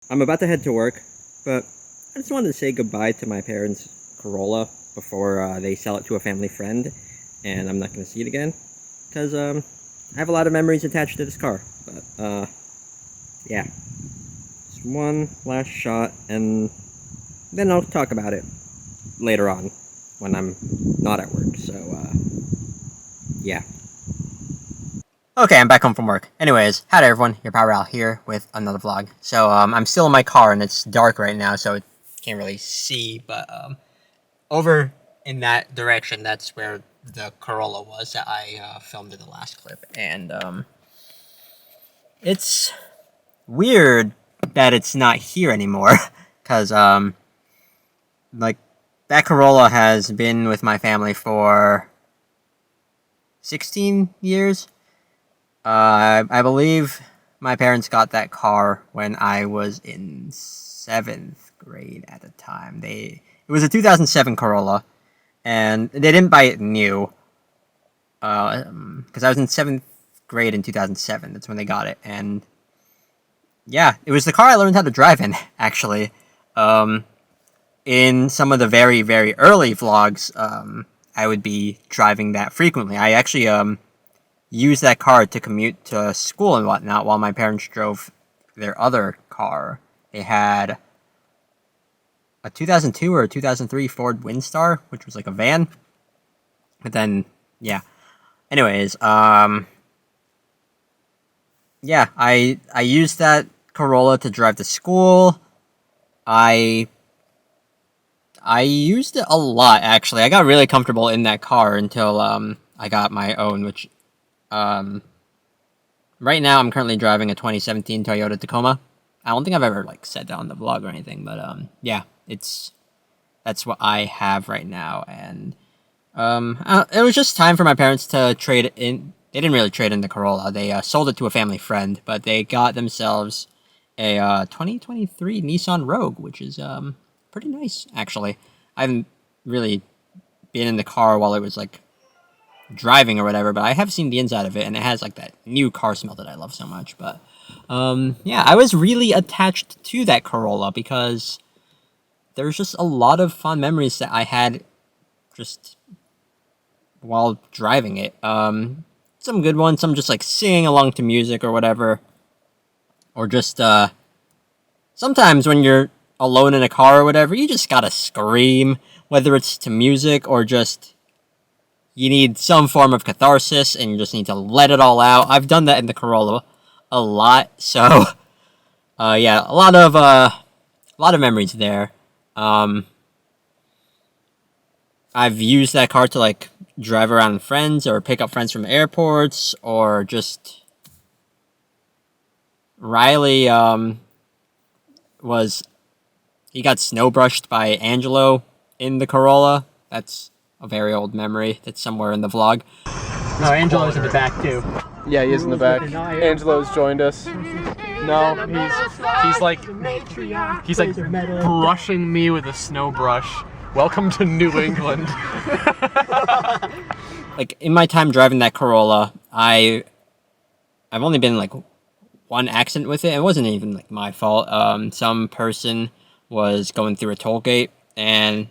I'm about to head to work, but I just wanted to say goodbye to my parents' Corolla before they sell it to a family friend, and I'm not going to see it again because I have a lot of memories attached to this car. But yeah, just one last shot, and then I'll talk about it later on when I'm not at work. So yeah. Okay, I'm back home from work. Anyways, howdy everyone, your Power Al here with another vlog. So, I'm still in my car and it's dark right now, so it can't really see, but, over in that direction, that's where the Corolla was that I, filmed in the last clip. And, it's weird that it's not here anymore, because, like, that Corolla has been with my family for 16 years. I believe my parents got that car when I was in 7th grade at the time. It was a 2007 Corolla, and they didn't buy it new, because I was in 7th grade in 2007. That's when they got it, and yeah, it was the car I learned how to drive in, actually. In some of the very, very early vlogs, I would be driving that frequently. I actually, use that car to commute to school and whatnot while my parents drove their other car. They had a 2002 or a 2003 Ford Windstar, which was like a van. But then, yeah. Anyways, yeah, I used that Corolla to drive to school. I used it a lot, actually. I got really comfortable in that car until I got my own, which right now I'm currently driving a 2017 Toyota Tacoma. I don't think I've ever like said that on the vlog or anything, but yeah, that's what I have right now, and it was just time for my parents to trade in. They didn't really trade in the Corolla. They sold it to a family friend, but they got themselves a 2023 Nissan Rogue, which is pretty nice, actually. I haven't really been in the car while it was like driving or whatever, but I have seen the inside of it, and it has like that new car smell that I love so much. But yeah, I was really attached to that Corolla because there's just a lot of fun memories that I had just while driving it. Some good ones, some just like singing along to music or whatever, or just sometimes when you're alone in a car or whatever, you just gotta scream, whether it's to music or just you need some form of catharsis and you just need to let it all out. I've done that in the Corolla a lot, so yeah, a lot of memories there. I've used that car to like drive around with friends or pick up friends from airports, or just Riley he got snow brushed by Angelo in the Corolla. That's a very old memory that's somewhere in the vlog. Oh, Angelo's in the back too. Yeah, he is in the back. Angelo's joined us. No, he's like brushing me with a snow brush. Welcome to New England. Like in my time driving that Corolla, I've only been in like one accident with it. It wasn't even like my fault. Some person was going through a toll gate, and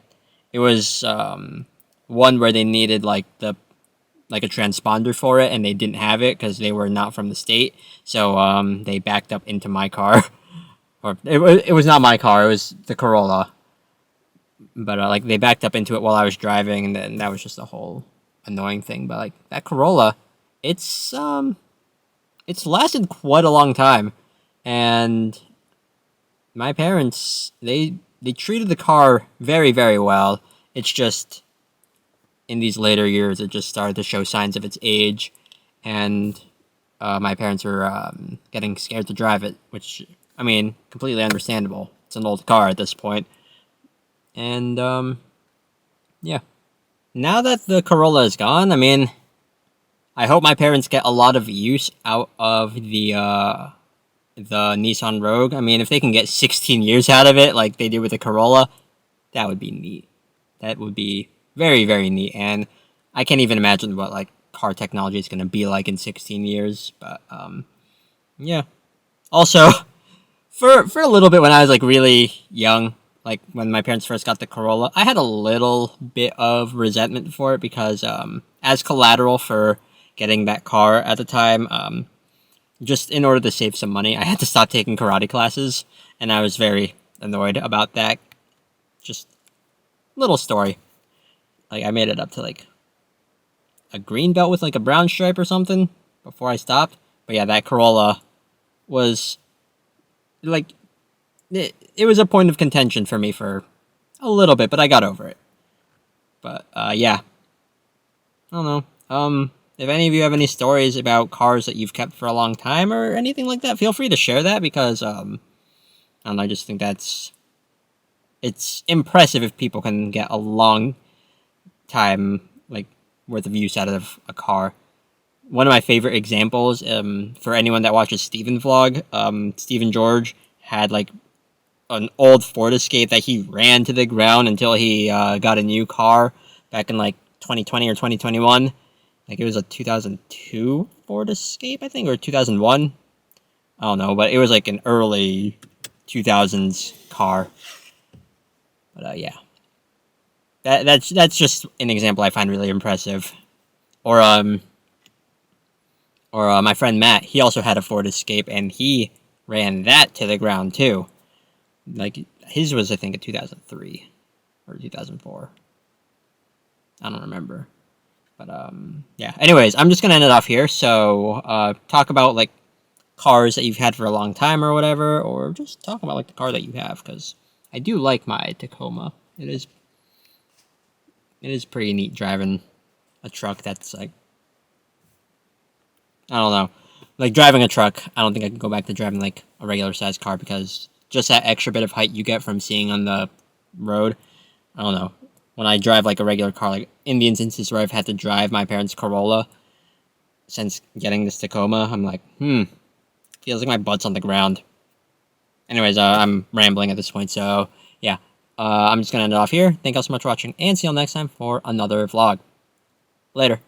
it was one where they needed like a transponder for it, and they didn't have it because they were not from the state. So they backed up into my car, or it was not my car. It was the Corolla. But like they backed up into it while I was driving, and then that was just a whole annoying thing. But like that Corolla, it's lasted quite a long time, and my parents they treated the car very, very well. It's just in these later years it just started to show signs of its age, and my parents were getting scared to drive it, which I mean completely understandable. It's an old car at this point. And yeah, now that the Corolla is gone, I mean, I hope my parents get a lot of use out of the Nissan Rogue. I mean, if they can get 16 years out of it like they did with the Corolla, that would be neat. That would be very, very neat. And I can't even imagine what like car technology is going to be like in 16 years. But yeah. Also, for a little bit when I was like really young, like when my parents first got the Corolla, I had a little bit of resentment for it because as collateral for getting that car at the time, just in order to save some money, I had to stop taking karate classes, and I was very annoyed about that. Just little story. Like I made it up to like a green belt with like a brown stripe or something before I stopped. But yeah, that Corolla was like it was a point of contention for me for a little bit, but I got over it. But yeah, I don't know. If any of you have any stories about cars that you've kept for a long time or anything like that, feel free to share that because I don't know. I just think it's impressive if people can get a long time like worth of use out of a car. One of my favorite examples, for anyone that watches Steven vlog, Steven George had like an old Ford Escape that he ran to the ground until he got a new car back in like 2020 or 2021. Like it was a 2002 Ford Escape, I think, or 2001. I don't know, but it was like an early 2000s car. But yeah, that's just an example I find really impressive. Or my friend Matt, he also had a Ford Escape, and he ran that to the ground too. Like his was, I think, a 2003 or 2004. I don't remember, but yeah. Anyways, I'm just gonna end it off here. So talk about like cars that you've had for a long time or whatever, or just talk about like the car that you have because I do like my Tacoma. It is pretty neat driving a truck that's like I don't know. Like driving a truck, I don't think I can go back to driving like a regular sized car because just that extra bit of height you get from seeing on the road. I don't know. When I drive like a regular car, like in the instances where I've had to drive my parents' Corolla since getting this Tacoma, I'm like, feels like my butt's on the ground. Anyways, I'm rambling at this point, so yeah. I'm just gonna end it off here. Thank you all so much for watching, and see you all next time for another vlog. Later.